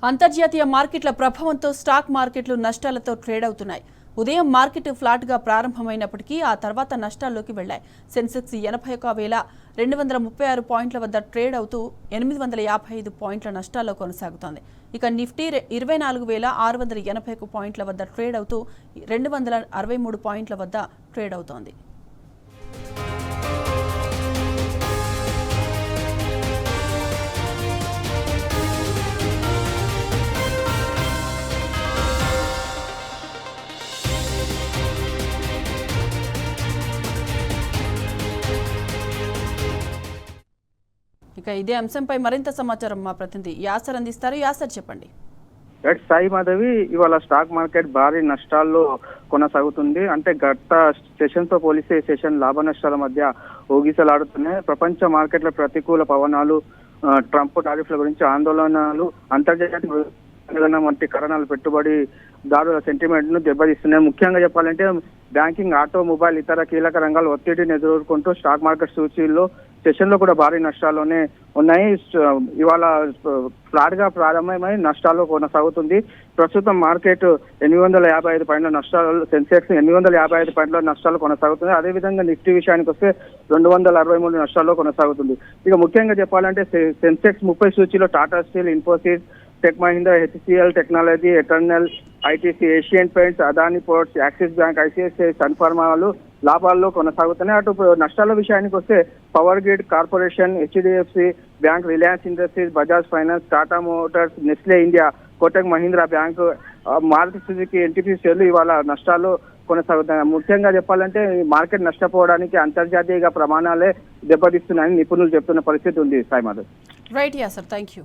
అంతర్జాతీయ మార్కెట్ల ప్రభావంతో స్టాక్ మార్కెట్లు నష్టాలతో ట్రేడ్ అవుతున్నాయి. ఉదయం మార్కెట్ ఫ్లాట్గా ప్రారంభమైనప్పటికీ ఆ తర్వాత నష్టాల్లోకి వెళ్లాయి. సెన్సెక్స్ 81,236 పాయింట్ల వద్ద ట్రేడ్ అవుతూ 855 పాయింట్ల నష్టాల్లో కొనసాగుతోంది. ఇక నిఫ్టీ 24,681 పాయింట్ల వద్ద ట్రేడ్ అవుతూ 263 పాయింట్ల వద్ద ట్రేడ్ అవుతోంది. ఇక ఇదే అంశంపై మరింత సమాచారం మా ప్రతినిధి యాసర్ అందిస్తారు. యాసర్ చెప్పండి. సాయి మాధవి, ఇవాళ స్టాక్ మార్కెట్ భారీ నష్టాల్లో కొనసాగుతుంది. అంటే గత సెషన్ తో పోలిస్తే సెషన్ లాభ నష్టాల మధ్య ఊగిసలాడుతున్నాయి. ప్రపంచ మార్కెట్ల ప్రతికూల పవనాలు, ట్రంప్ టారిఫ్ల గురించి ఆందోళనలు, అంతర్జాతీయ వంటి కారణాలు పెట్టుబడిదారుల సెంటిమెంట్ ను దెబ్బతీస్తున్నాయి. ముఖ్యంగా చెప్పాలంటే బ్యాంకింగ్, ఆటోమొబైల్, ఇతర కీలక రంగాలు ఒత్తిడిని ఎదుర్కొంటూ స్టాక్ మార్కెట్ సూచీల్లో సెషన్ లో కూడా భారీ నష్టాల్లోనే ఉన్నాయి. ఇవాళ ఫ్లాట్ గా ప్రారంభమై నష్టాల్లో కొనసాగుతుంది. ప్రస్తుతం మార్కెట్ 855 పాయింట్ల నష్టాలు, సెన్సెక్స్ 855 పాయింట్ల నష్టాలు కొనసాగుతుంది. అదేవిధంగా నిఫ్టీ విషయానికి వస్తే 263 నష్టాల్లో కొనసాగుతుంది. ఇక ముఖ్యంగా చెప్పాలంటే సెన్సెక్స్ 30 సూచీలో Tata steel, Infosys, tech Mahindra, HCL technology, Eternal, ITC, Asian paints, Adani ports, Axis bank, ICICI, Sun ఫార్మాలు లాభాల్లో కొనసాగుతున్నాయి. అటు నష్టాల విషయానికి వస్తే power grid corporation, HDFC bank, Reliance industries, Bajaj finance, Tata motors, Nestle India, Kotak Mahindra bank, Maruti Suzuki, ఎన్టీపీసీలు ఇవాళ నష్టాలు కొనసాగుతున్నాయి. ముఖ్యంగా చెప్పాలంటే మార్కెట్ నష్టపోవడానికి అంతర్జాతీయ ప్రమాణాలే దెబ్బతీస్తున్నాయని నిపుణులు చెప్తున్న పరిస్థితి ఉంది. Sai Madhav. Right Acer, thank you.